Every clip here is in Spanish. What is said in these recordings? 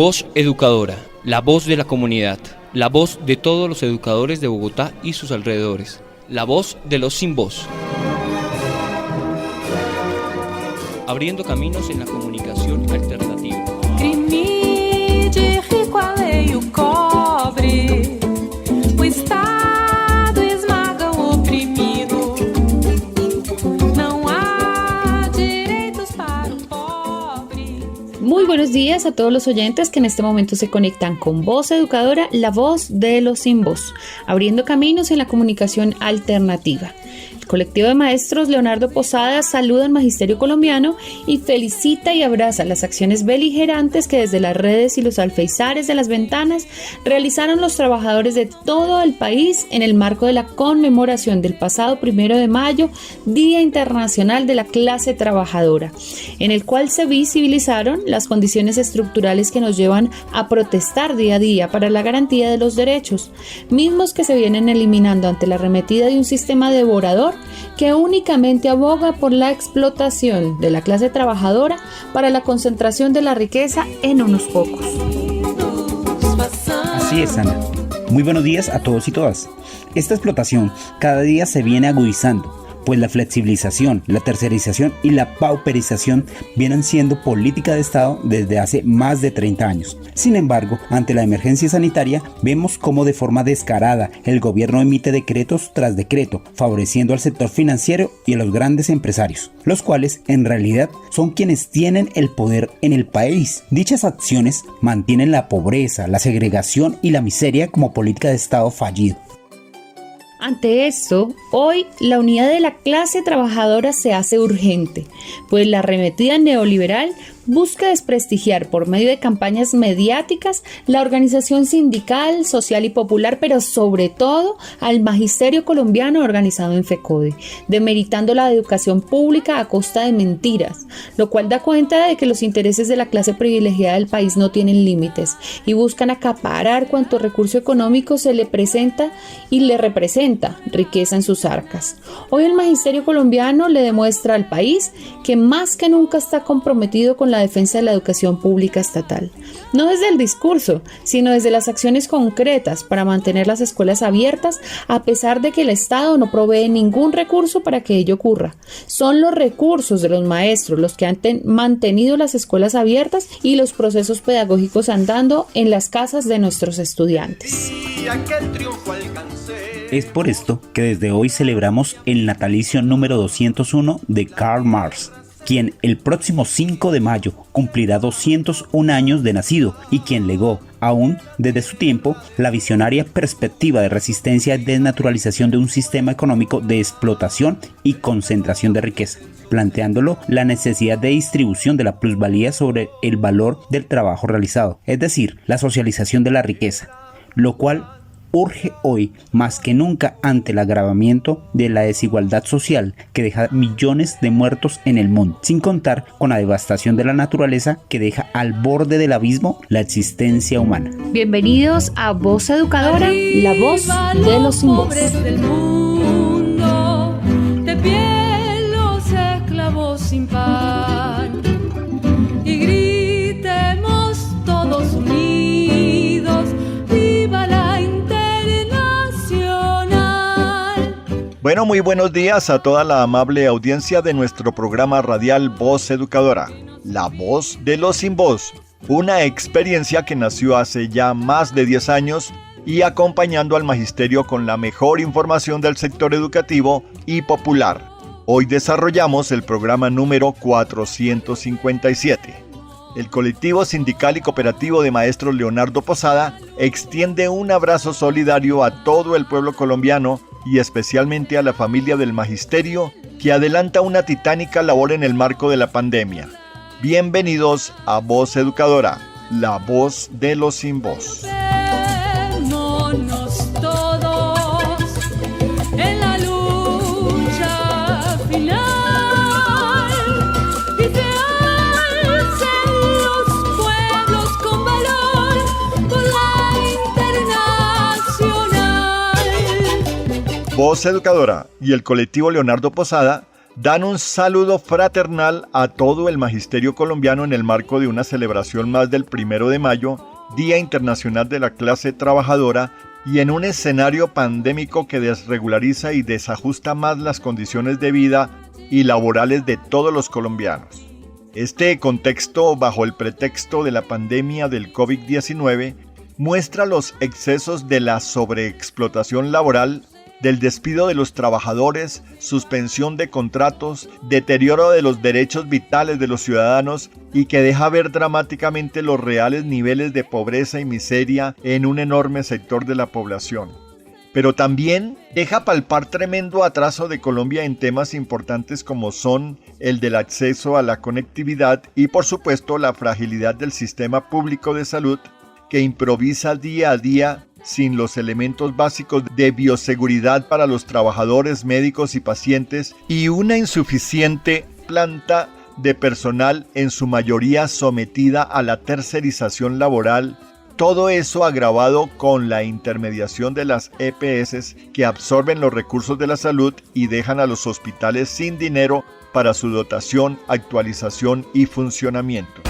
Voz Educadora, la voz de la comunidad, la voz de todos los educadores de Bogotá y sus alrededores, la voz de los sin voz. Abriendo caminos en la comunicación alternativa. Muy buenos días a todos los oyentes que en este momento se conectan con Voz Educadora, la voz de los sin voz, abriendo caminos en la comunicación alternativa. El colectivo de maestros Leonardo Posadas saluda al magisterio colombiano y felicita y abraza las acciones beligerantes que desde las redes y los alféizares de las ventanas realizaron los trabajadores de todo el país en el marco de la conmemoración del pasado 1 de mayo, Día Internacional de la Clase Trabajadora, en el cual se visibilizaron las condiciones estructurales que nos llevan a protestar día a día para la garantía de los derechos, mismos que se vienen eliminando ante la arremetida de un sistema devorador que únicamente aboga por la explotación de la clase trabajadora para la concentración de la riqueza en unos pocos. Así es, Ana. Muy buenos días a todos y todas. Esta explotación cada día se viene agudizando, pues la flexibilización, la tercerización y la pauperización vienen siendo política de Estado desde hace más de 30 años. Sin embargo, ante la emergencia sanitaria, vemos cómo de forma descarada el gobierno emite decretos tras decreto, favoreciendo al sector financiero y a los grandes empresarios, los cuales en realidad son quienes tienen el poder en el país. Dichas acciones mantienen la pobreza, la segregación y la miseria como política de Estado fallido. Ante esto, hoy la unidad de la clase trabajadora se hace urgente, pues la arremetida neoliberal busca desprestigiar por medio de campañas mediáticas la organización sindical, social y popular, pero sobre todo al magisterio colombiano organizado en FECODE, demeritando la educación pública a costa de mentiras, lo cual da cuenta de que los intereses de la clase privilegiada del país no tienen límites y buscan acaparar cuanto recurso económico se le presenta y le representa riqueza en sus arcas. Hoy el magisterio colombiano le demuestra al país que más que nunca está comprometido con la defensa de la educación pública estatal, no desde el discurso, sino desde las acciones concretas para mantener las escuelas abiertas a pesar de que el Estado no provee ningún recurso para que ello ocurra. Son los recursos de los maestros los que han mantenido las escuelas abiertas y los procesos pedagógicos andando en las casas de nuestros estudiantes. Es por esto que desde hoy celebramos el natalicio número 201 de Karl Marx, quien el próximo 5 de mayo cumplirá 201 años de nacido y quien legó, aún desde su tiempo, la visionaria perspectiva de resistencia y desnaturalización de un sistema económico de explotación y concentración de riqueza, planteándolo la necesidad de distribución de la plusvalía sobre el valor del trabajo realizado, es decir, la socialización de la riqueza, lo cual urge hoy más que nunca ante el agravamiento de la desigualdad social que deja millones de muertos en el mundo, sin contar con la devastación de la naturaleza que deja al borde del abismo la existencia humana. Bienvenidos a Voz Educadora, la voz de los sin voz. Del mundo, de pie los esclavos sin pan, y gritemos todos unidos, viva la Bueno, muy buenos días a toda la amable audiencia de nuestro programa radial Voz Educadora, la voz de los sin voz, una experiencia que nació hace ya más de 10 años y acompañando al magisterio con la mejor información del sector educativo y popular. Hoy desarrollamos el programa número 457. El colectivo sindical y cooperativo de maestros Leonardo Posada extiende un abrazo solidario a todo el pueblo colombiano y especialmente a la familia del magisterio que adelanta una titánica labor en el marco de la pandemia. Bienvenidos a Voz Educadora, la voz de los sin voz. Voz Educadora y el colectivo Leonardo Posada dan un saludo fraternal a todo el magisterio colombiano en el marco de una celebración más del 1 de mayo, Día Internacional de la Clase Trabajadora, y en un escenario pandémico que desregulariza y desajusta más las condiciones de vida y laborales de todos los colombianos. Este contexto, bajo el pretexto de la pandemia del COVID-19, muestra los excesos de la sobreexplotación laboral, del despido de los trabajadores, suspensión de contratos, deterioro de los derechos vitales de los ciudadanos y que deja ver dramáticamente los reales niveles de pobreza y miseria en un enorme sector de la población. Pero también deja palpar tremendo atraso de Colombia en temas importantes como son el del acceso a la conectividad y por supuesto la fragilidad del sistema público de salud que improvisa día a día sin los elementos básicos de bioseguridad para los trabajadores, médicos y pacientes y una insuficiente planta de personal en su mayoría sometida a la tercerización laboral. Todo eso agravado con la intermediación de las EPS que absorben los recursos de la salud y dejan a los hospitales sin dinero para su dotación, actualización y funcionamiento.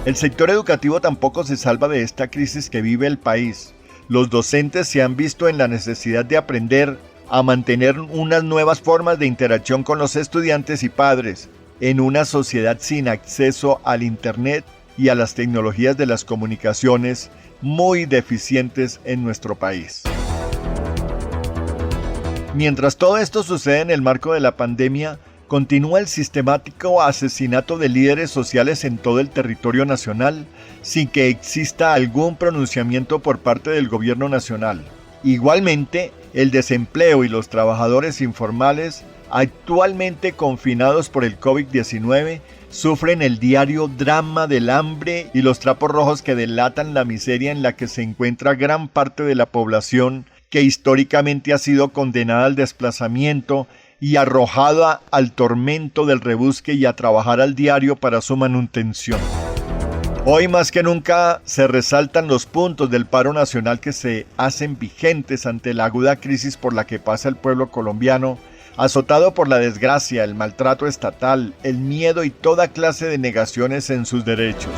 El sector educativo tampoco se salva de esta crisis que vive el país. Los docentes se han visto en la necesidad de aprender a mantener unas nuevas formas de interacción con los estudiantes y padres en una sociedad sin acceso al Internet y a las tecnologías de las comunicaciones muy deficientes en nuestro país. Mientras todo esto sucede en el marco de la pandemia, continúa el sistemático asesinato de líderes sociales en todo el territorio nacional, sin que exista algún pronunciamiento por parte del gobierno nacional. Igualmente, el desempleo y los trabajadores informales, actualmente confinados por el COVID-19, sufren el diario drama del hambre y los trapos rojos que delatan la miseria en la que se encuentra gran parte de la población que históricamente ha sido condenada al desplazamiento y arrojada al tormento del rebusque y a trabajar al diario para su manutención. Hoy más que nunca se resaltan los puntos del paro nacional que se hacen vigentes ante la aguda crisis por la que pasa el pueblo colombiano, azotado por la desgracia, el maltrato estatal, el miedo y toda clase de negaciones en sus derechos.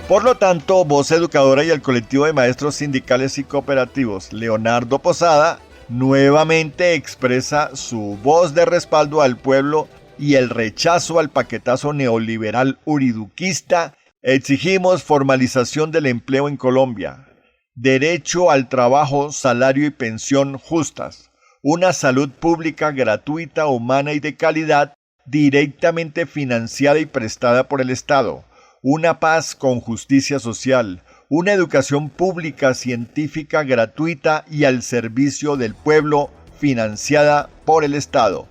Por lo tanto, Voz Educadora y el colectivo de maestros sindicales y cooperativos Leonardo Posada nuevamente expresa su voz de respaldo al pueblo y el rechazo al paquetazo neoliberal uriduquista. Exigimos formalización del empleo en Colombia, derecho al trabajo, salario y pensión justas, una salud pública gratuita, humana y de calidad, directamente financiada y prestada por el Estado, una paz con justicia social, una educación pública científica gratuita y al servicio del pueblo, financiada por el Estado.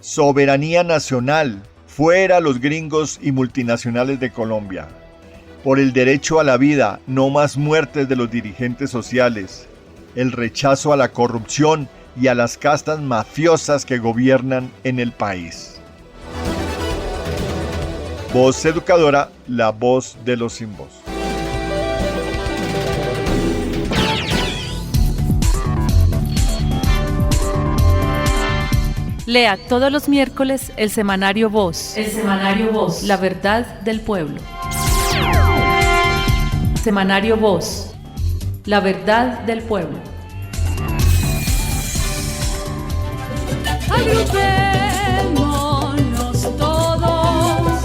Soberanía nacional, fuera los gringos y multinacionales de Colombia. Por el derecho a la vida, no más muertes de los dirigentes sociales. El rechazo a la corrupción y a las castas mafiosas que gobiernan en el país. Voz Educadora, la voz de los sin voz. Lea todos los miércoles el semanario Voz. El semanario Voz. La verdad del pueblo. Semanario Voz. La verdad del pueblo. Agrupémonos todos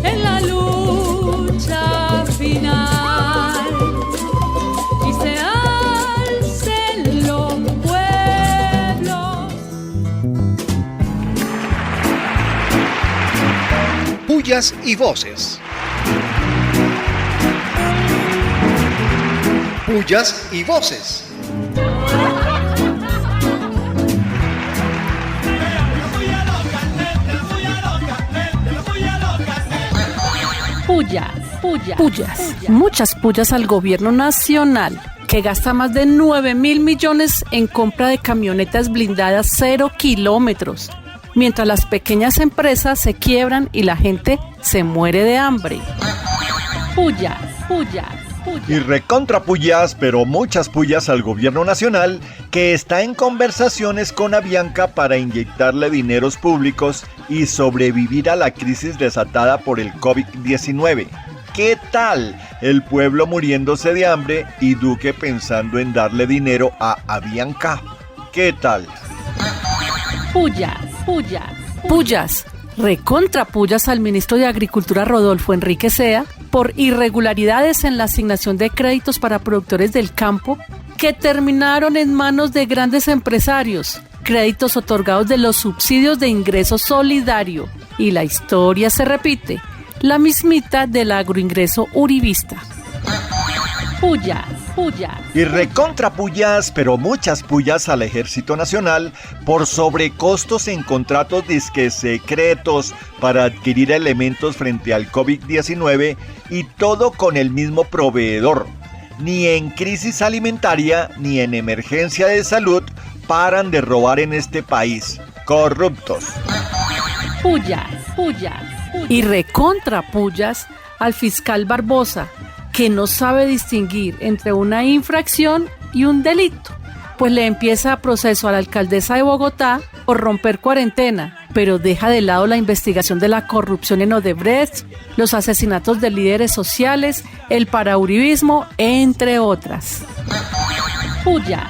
en la lucha final y se alcen los pueblos. Pullas y voces. Pullas y voces. Pullas. Muchas pullas al gobierno nacional, que gasta más de 9.000 millones en compra de camionetas blindadas 0 kilómetros, mientras las pequeñas empresas se quiebran y la gente se muere de hambre. Pullas. Y recontra pullas, pero muchas pullas al gobierno nacional que está en conversaciones con Avianca para inyectarle dineros públicos y sobrevivir a la crisis desatada por el COVID-19. ¿Qué tal? El pueblo muriéndose de hambre y Duque pensando en darle dinero a Avianca. ¿Qué tal? Pullas, recontra pullas al ministro de Agricultura Rodolfo Enrique Sea por irregularidades en la asignación de créditos para productores del campo que terminaron en manos de grandes empresarios, créditos otorgados de los subsidios de ingreso solidario. Y la historia se repite, la mismita del agroingreso uribista. Pullas. Y recontra pullas, pero muchas pullas al Ejército Nacional por sobrecostos en contratos disque secretos para adquirir elementos frente al COVID-19 y todo con el mismo proveedor. Ni en crisis alimentaria ni en emergencia de salud paran de robar en este país. Corruptos. Pullas. Y recontra pullas al fiscal Barbosa, que no sabe distinguir entre una infracción y un delito, pues le empieza proceso a la alcaldesa de Bogotá por romper cuarentena, pero deja de lado la investigación de la corrupción en Odebrecht, los asesinatos de líderes sociales, el parauribismo, entre otras. Pullas.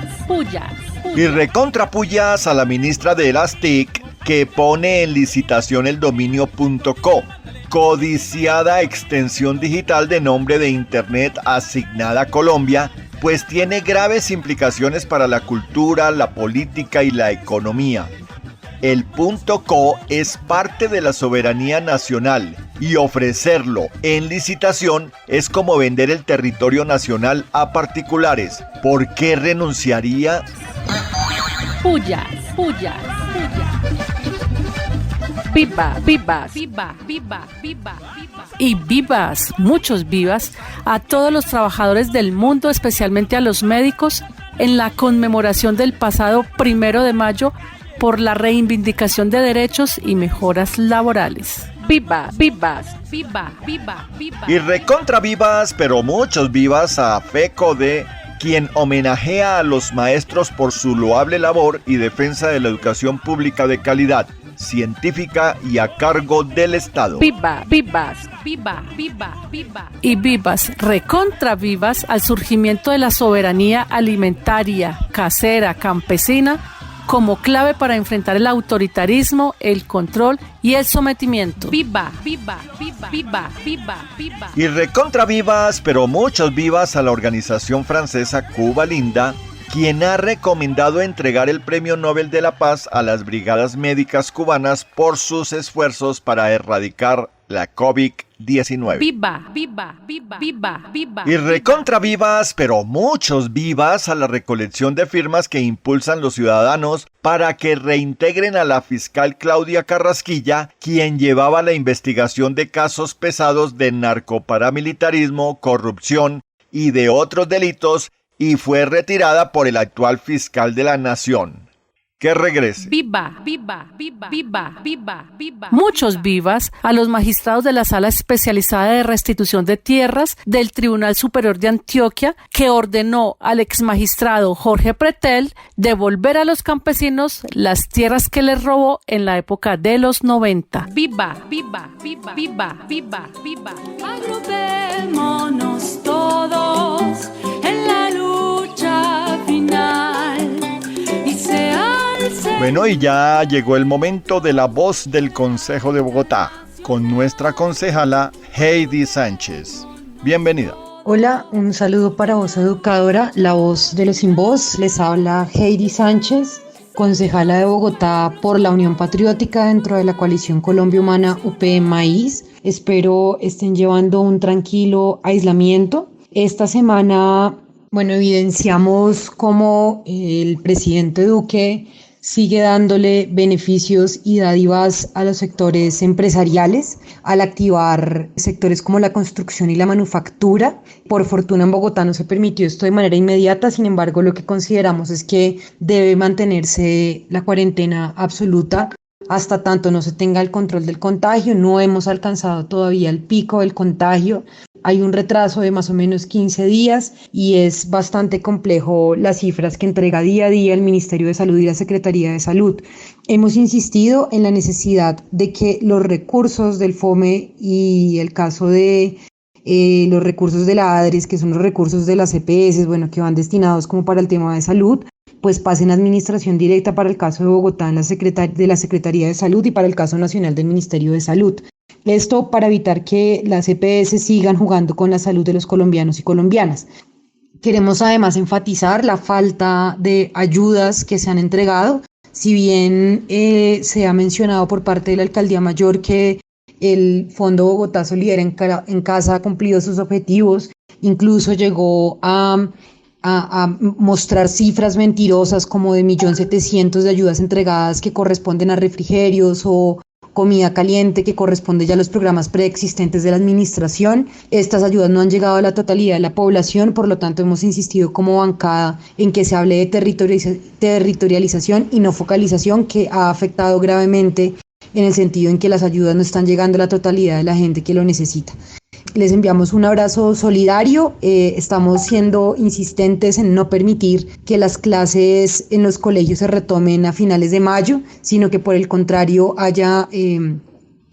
Y recontra pullas a la ministra de las TIC que pone en licitación el dominio .co, codiciada extensión digital de nombre de Internet asignada a Colombia, pues tiene graves implicaciones para la cultura, la política y la economía. El .co es parte de la soberanía nacional y ofrecerlo en licitación es como vender el territorio nacional a particulares. ¿Por qué renunciaría? Pullas. Vivas. Y vivas, muchos vivas, a todos los trabajadores del mundo, especialmente a los médicos, en la conmemoración del pasado 1 de mayo por la reivindicación de derechos y mejoras laborales. Vivas. Y recontra vivas, pero muchos vivas a FECODE, quien homenajea a los maestros por su loable labor y defensa de la educación pública de calidad, científica y a cargo del Estado. Vivas. Y vivas, recontra vivas al surgimiento de la soberanía alimentaria, casera, campesina, como clave para enfrentar el autoritarismo, el control y el sometimiento. Y recontra vivas, pero muchos vivas a la organización francesa Cuba Linda, quien ha recomendado entregar el Premio Nobel de la Paz a las brigadas médicas cubanas por sus esfuerzos para erradicar la COVID-19. Y recontra vivas, pero muchos vivas a la recolección de firmas que impulsan los ciudadanos para que reintegren a la fiscal Claudia Carrasquilla, quien llevaba la investigación de casos pesados de narcoparamilitarismo, corrupción y de otros delitos, y fue retirada por el actual fiscal de la Nación. Que regrese. Muchos vivas a los magistrados de la Sala Especializada de Restitución de Tierras del Tribunal Superior de Antioquia, que ordenó al exmagistrado Jorge Pretel devolver a los campesinos las tierras que les robó en la época de los 90. Agrupémonos todos en la lucha final y se alce. Bueno, y ya llegó el momento de la voz del Consejo de Bogotá, con nuestra concejala Heidi Sánchez. Bienvenida. Hola, un saludo para Voz Educadora, la voz de los sin voz. Les habla Heidi Sánchez, concejala de Bogotá por la Unión Patriótica dentro de la coalición Colombia Humana UP Maíz. Espero estén llevando un tranquilo aislamiento. Esta semana, evidenciamos cómo el presidente Duque sigue dándole beneficios y dádivas a los sectores empresariales al activar sectores como la construcción y la manufactura. Por fortuna en Bogotá no se permitió esto de manera inmediata, sin embargo lo que consideramos es que debe mantenerse la cuarentena absoluta hasta tanto no se tenga el control del contagio. No hemos alcanzado todavía el pico del contagio. hay un retraso de más o menos 15 días y es bastante complejo las cifras que entrega día a día el Ministerio de Salud y la Secretaría de Salud. Hemos insistido en la necesidad de que los recursos del FOME y el caso de los recursos de la ADRES, que son los recursos de las EPS, bueno, que van destinados como para el tema de salud, pues pasen a administración directa para el caso de Bogotá en de la Secretaría de Salud y para el caso nacional del Ministerio de Salud. Esto para evitar que las EPS sigan jugando con la salud de los colombianos y colombianas. Queremos además enfatizar la falta de ayudas que se han entregado. Si bien se ha mencionado por parte de la Alcaldía Mayor que el Fondo Bogotá Solidaria en Casa ha cumplido sus objetivos, incluso llegó a mostrar cifras mentirosas como de 1.700.000 de ayudas entregadas que corresponden a refrigerios o comida caliente que corresponde ya a los programas preexistentes de la administración. Estas ayudas no han llegado a la totalidad de la población, por lo tanto hemos insistido como bancada en que se hable de territorialización y no focalización, que ha afectado gravemente en el sentido en que las ayudas no están llegando a la totalidad de la gente que lo necesita. Les enviamos un abrazo solidario. Estamos siendo insistentes en no permitir que las clases en los colegios se retomen a finales de mayo, sino que por el contrario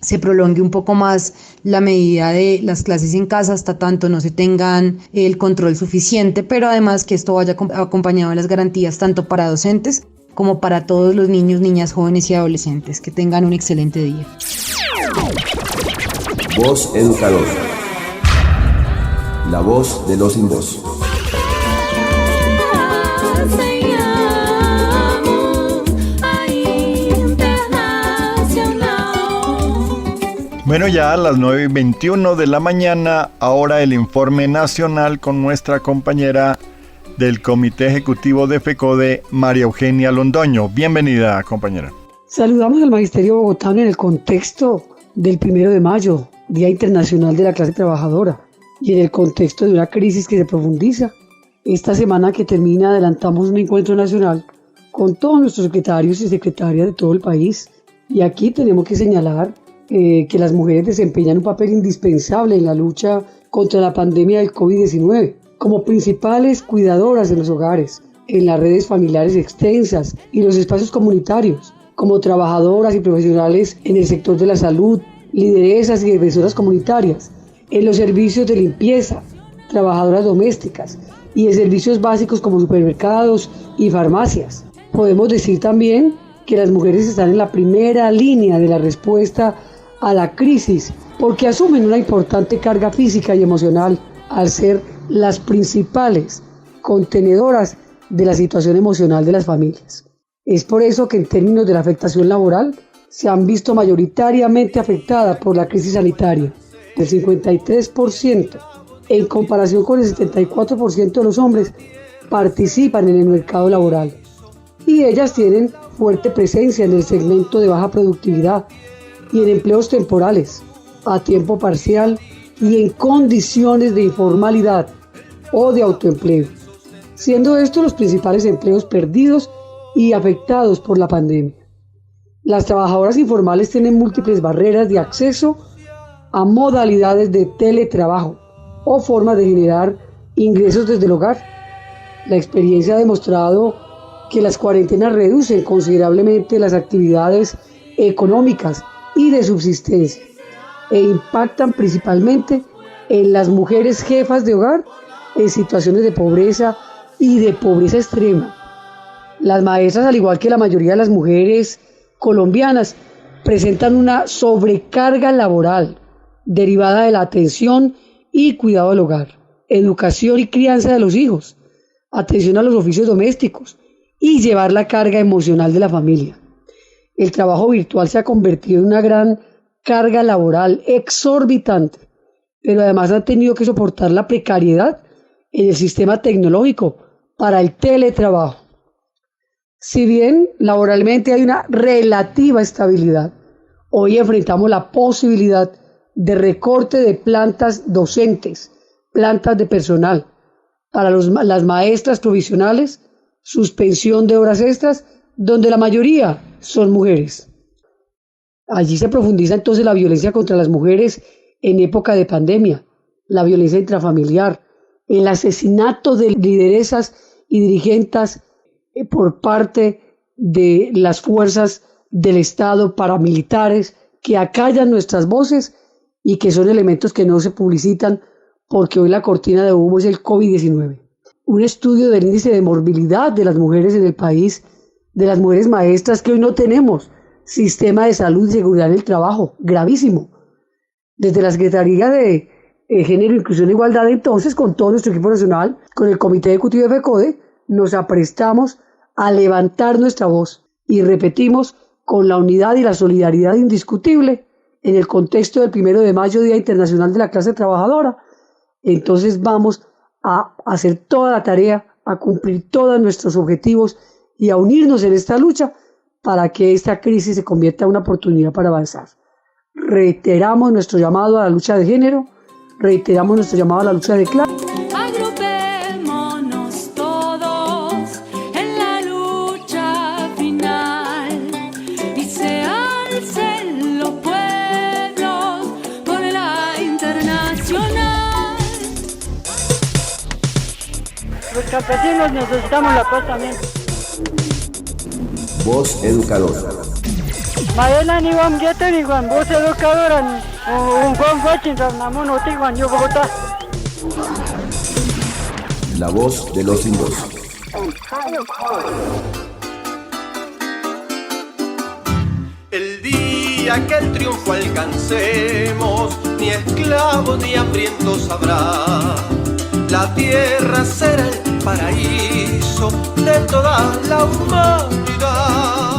se prolongue un poco más la medida de las clases en casa hasta tanto no se tengan el control suficiente, pero además que esto vaya acompañado de las garantías tanto para docentes como para todos los niños, niñas, jóvenes y adolescentes. Que tengan un excelente día. Voz Educadora. La voz de los sin voz. Bueno, ya a las 9:21 de la mañana, ahora el informe nacional con nuestra compañera del Comité Ejecutivo de FECODE, María Eugenia Londoño. Bienvenida, compañera. Saludamos al Magisterio bogotano en el contexto del 1 de mayo, Día Internacional de la Clase Trabajadora, y en el contexto de una crisis que se profundiza. Esta semana que termina adelantamos un encuentro nacional con todos nuestros secretarios y secretarias de todo el país, y aquí tenemos que señalar que las mujeres desempeñan un papel indispensable en la lucha contra la pandemia del COVID-19, como principales cuidadoras en los hogares, en las redes familiares extensas y los espacios comunitarios, como trabajadoras y profesionales en el sector de la salud, lideresas y defensoras comunitarias, en los servicios de limpieza, trabajadoras domésticas y en servicios básicos como supermercados y farmacias. Podemos decir también que las mujeres están en la primera línea de la respuesta a la crisis porque asumen una importante carga física y emocional al ser las principales contenedoras de la situación emocional de las familias. Es por eso que en términos de la afectación laboral se han visto mayoritariamente afectadas por la crisis sanitaria, del 53%, en comparación con el 74% de los hombres participan en el mercado laboral. Y ellas tienen fuerte presencia en el segmento de baja productividad y en empleos temporales, a tiempo parcial y en condiciones de informalidad o de autoempleo, siendo estos los principales empleos perdidos y afectados por la pandemia. Las trabajadoras informales tienen múltiples barreras de acceso a modalidades de teletrabajo o formas de generar ingresos desde el hogar. La experiencia ha demostrado que las cuarentenas reducen considerablemente las actividades económicas y de subsistencia e impactan principalmente en las mujeres jefas de hogar en situaciones de pobreza y de pobreza extrema. Las maestras, al igual que la mayoría de las mujeres colombianas, presentan una sobrecarga laboral derivada de la atención y cuidado del hogar, educación y crianza de los hijos, atención a los oficios domésticos y llevar la carga emocional de la familia. El trabajo virtual se ha convertido en una gran carga laboral exorbitante, pero además han tenido que soportar la precariedad en el sistema tecnológico para el teletrabajo. Si bien laboralmente hay una relativa estabilidad, hoy enfrentamos la posibilidad de recorte de plantas docentes, plantas de personal, para las maestras provisionales, suspensión de horas extras, donde la mayoría son mujeres. Allí se profundiza entonces la violencia contra las mujeres en época de pandemia, la violencia intrafamiliar, el asesinato de lideresas y dirigentes por parte de las fuerzas del Estado, paramilitares, que acallan nuestras voces y que son elementos que no se publicitan porque hoy la cortina de humo es el COVID-19. Un estudio del índice de morbilidad de las mujeres en el país, de las mujeres maestras, que hoy no tenemos sistema de salud y seguridad en el trabajo, gravísimo. Desde la Secretaría de Género, Inclusión e Igualdad, entonces, con todo nuestro equipo nacional, con el Comité Ejecutivo de FECODE, nos aprestamos a levantar nuestra voz y repetimos con la unidad y la solidaridad indiscutible en el contexto del 1 de mayo, Día Internacional de la Clase Trabajadora. Entonces vamos a hacer toda la tarea, a cumplir todos nuestros objetivos y a unirnos en esta lucha para que esta crisis se convierta en una oportunidad para avanzar. Reiteramos nuestro llamado a la lucha de género, reiteramos nuestro llamado a la lucha de clase. Agrupémonos todos en la lucha final y se alcen los pueblos por la internacional. Los campesinos necesitamos la paz también. Voz educadora. Maela ni Juan Gueto ni Juan Voz educadora un Juan Guachin Ramón Otigua yo Bogotá. La voz de los sin voz. El día que el triunfo alcancemos, ni esclavos ni hambrientos habrá. La tierra será el paraíso de toda la humanidad.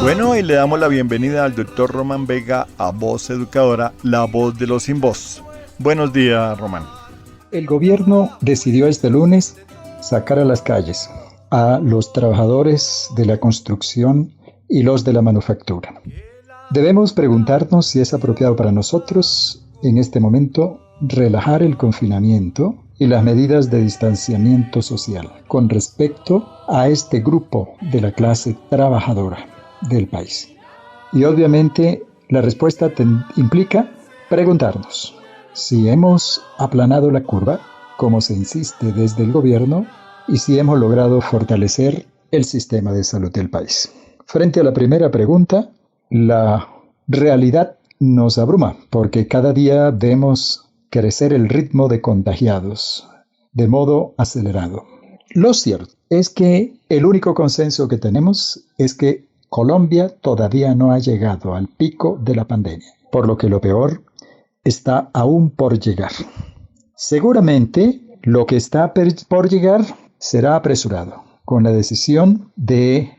Bueno, y le damos la bienvenida al doctor Román Vega a Voz Educadora, la voz de los sin voz. Buenos días, Román. El gobierno decidió este lunes sacar a las calles a los trabajadores de la construcción y los de la manufactura. Debemos preguntarnos si es apropiado para nosotros, en este momento, relajar el confinamiento y las medidas de distanciamiento social con respecto a este grupo de la clase trabajadora del país. Y obviamente la respuesta implica preguntarnos si hemos aplanado la curva, como se insiste desde el gobierno, y si hemos logrado fortalecer el sistema de salud del país. Frente a la primera pregunta, la realidad nos abruma, porque cada día vemos crecer el ritmo de contagiados de modo acelerado. Lo cierto es que el único consenso que tenemos es que Colombia todavía no ha llegado al pico de la pandemia, por lo que lo peor está aún por llegar. Seguramente lo que está por llegar será apresurado, con la decisión de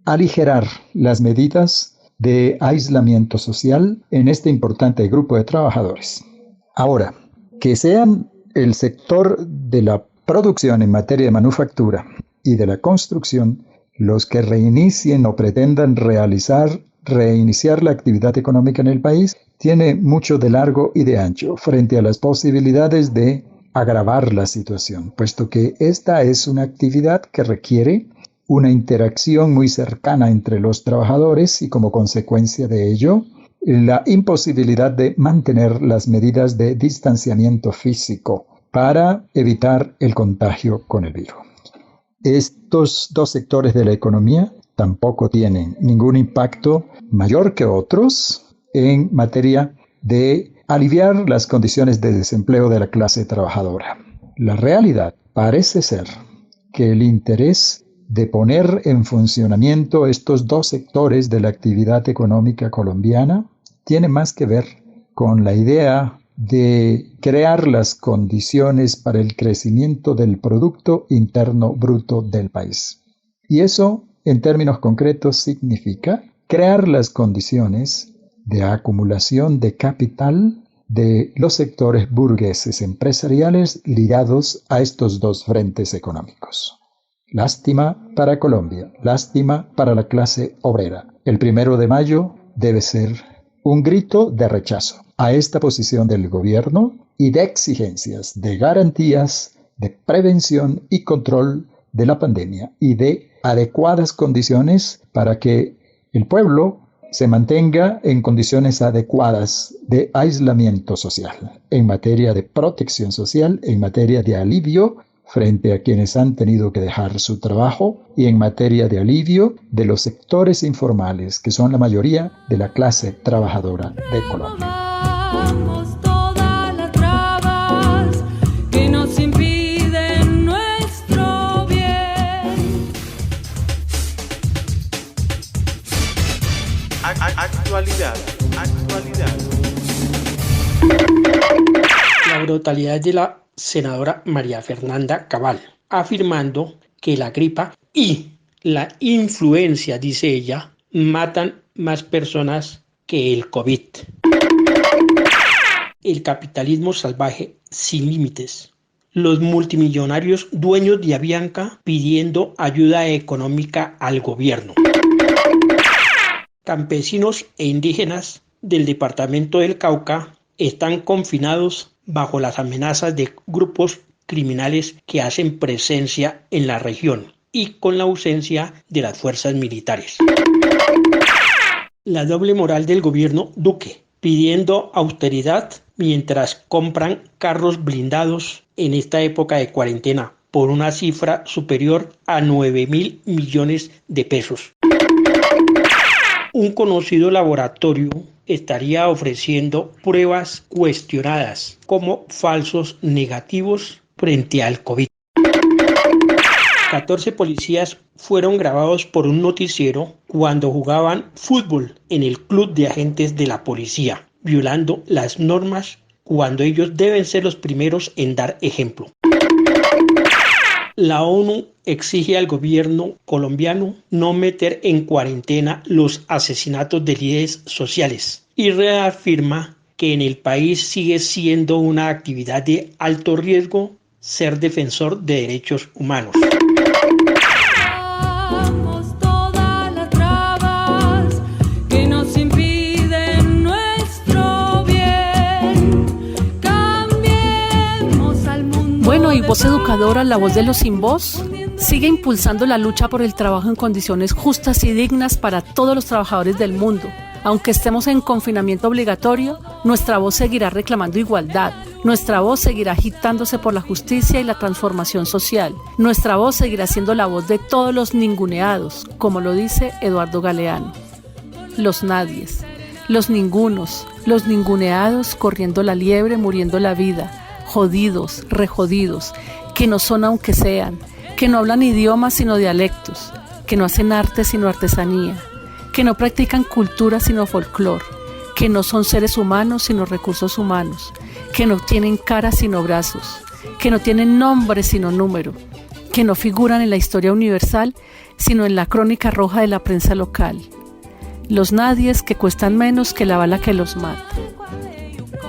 aligerar las medidas de aislamiento social en este importante grupo de trabajadores. Ahora, que sean el sector de la producción en materia de manufactura y de la construcción los que reinicien o pretendan reiniciar la actividad económica en el país, tiene mucho de largo y de ancho frente a las posibilidades de agravar la situación, puesto que esta es una actividad que requiere una interacción muy cercana entre los trabajadores y como consecuencia de ello, la imposibilidad de mantener las medidas de distanciamiento físico para evitar el contagio con el virus. Estos dos sectores de la economía tampoco tienen ningún impacto mayor que otros en materia de aliviar las condiciones de desempleo de la clase trabajadora. La realidad parece ser que el interés de poner en funcionamiento estos dos sectores de la actividad económica colombiana tiene más que ver con la idea de crear las condiciones para el crecimiento del Producto Interno Bruto del país. Y eso, en términos concretos, significa crear las condiciones de acumulación de capital de los sectores burgueses empresariales ligados a estos dos frentes económicos. Lástima para Colombia, lástima para la clase obrera. El 1 de mayo debe ser un grito de rechazo a esta posición del gobierno y de exigencias de garantías, de prevención y control de la pandemia y de adecuadas condiciones para que el pueblo se mantenga en condiciones adecuadas de aislamiento social, en materia de protección social, en materia de alivio frente a quienes han tenido que dejar su trabajo y en materia de alivio de los sectores informales, que son la mayoría de la clase trabajadora de Colombia. Vamos todas las trabas que nos impiden nuestro bien. Actualidad. La brutalidad de la senadora María Fernanda Cabal, afirmando que la gripa y la influencia, dice ella, matan más personas que el COVID. El capitalismo salvaje sin límites. Los multimillonarios dueños de Avianca pidiendo ayuda económica al gobierno. Campesinos e indígenas del departamento del Cauca están confinados bajo las amenazas de grupos criminales que hacen presencia en la región y con la ausencia de las fuerzas militares. La doble moral del gobierno Duque, pidiendo austeridad mientras compran carros blindados en esta época de cuarentena por una cifra superior a 9.000 millones de pesos. Un conocido laboratorio estaría ofreciendo pruebas cuestionadas como falsos negativos frente al COVID. 14 policías fueron grabados por un noticiero cuando jugaban fútbol en el club de agentes de la policía, violando las normas cuando ellos deben ser los primeros en dar ejemplo. La ONU exige al gobierno colombiano no meter en cuarentena los asesinatos de líderes sociales y reafirma que en el país sigue siendo una actividad de alto riesgo ser defensor de derechos humanos. Vamos todas las trabas que nos impiden nuestro bien. Cambiemos al mundo. Bueno, y Voz Educadora, la voz de los sin voz, sigue impulsando la lucha por el trabajo en condiciones justas y dignas para todos los trabajadores del mundo. Aunque estemos en confinamiento obligatorio, nuestra voz seguirá reclamando igualdad. Nuestra voz seguirá agitándose por la justicia y la transformación social. Nuestra voz seguirá siendo la voz de todos los ninguneados, como lo dice Eduardo Galeano. Los nadies, los ningunos, los ninguneados corriendo la liebre, muriendo la vida, jodidos, rejodidos, que no son aunque sean, que no hablan idiomas sino dialectos, que no hacen arte sino artesanía, que no practican cultura sino folclor, que no son seres humanos sino recursos humanos, que no tienen cara sino brazos, que no tienen nombre sino número, que no figuran en la historia universal sino en la crónica roja de la prensa local. Los nadies que cuestan menos que la bala que los mata.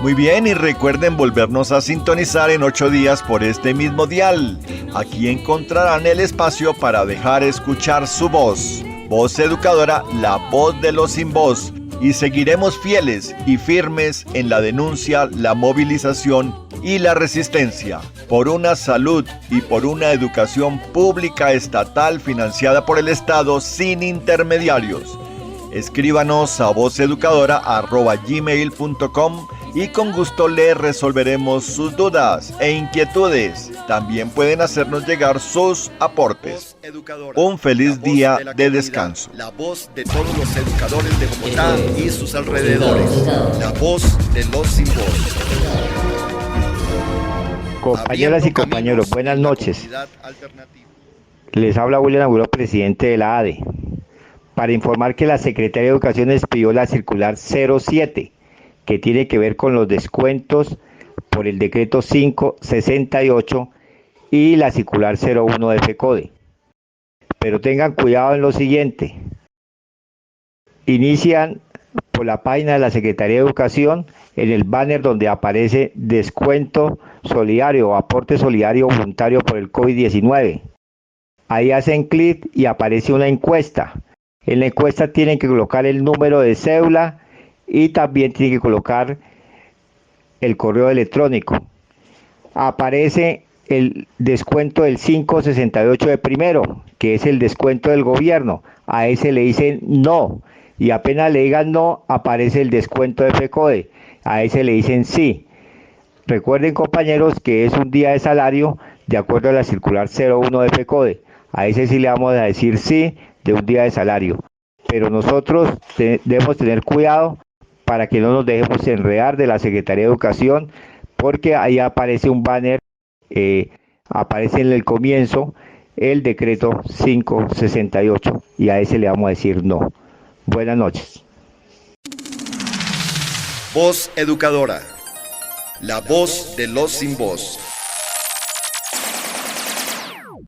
Muy bien, y recuerden volvernos a sintonizar en 8 días por este mismo dial. Aquí encontrarán el espacio para dejar escuchar su voz. Voz Educadora, la voz de los sin voz. Y seguiremos fieles y firmes en la denuncia, la movilización y la resistencia por una salud y por una educación pública estatal financiada por el Estado sin intermediarios. Escríbanos a vozeducadora@gmail.com y con gusto le resolveremos sus dudas e inquietudes. También pueden hacernos llegar sus aportes. Un feliz día de descanso. La voz de todos los educadores de Bogotá y sus alrededores. La voz de los sin voz. Compañeras y compañeros, buenas noches. Les habla William Angulo, presidente de la ADE, para informar que la Secretaría de Educación expidió la circular 07, que tiene que ver con los descuentos por el decreto 568 y la circular 01 de FECODE. Pero tengan cuidado en lo siguiente. Inician por la página de la Secretaría de Educación en el banner donde aparece descuento solidario o aporte solidario voluntario por el COVID-19. Ahí hacen clic y aparece una encuesta. En la encuesta tienen que colocar el número de cédula y también tienen que colocar el correo electrónico. Aparece el descuento del 568 de primero, que es el descuento del gobierno. A ese le dicen no. y apenas le digan no, aparece el descuento de FECODE. A ese le dicen sí. Recuerden, compañeros, que es un día de salario de acuerdo a la circular 01 de FECODE. A ese sí le vamos a decir sí de un día de salario. Pero nosotros debemos tener cuidado para que no nos dejemos enredar de la Secretaría de Educación, porque ahí aparece un banner, aparece en el comienzo el decreto 568 y a ese le vamos a decir no. Buenas noches. Voz educadora, la voz de los sin voz.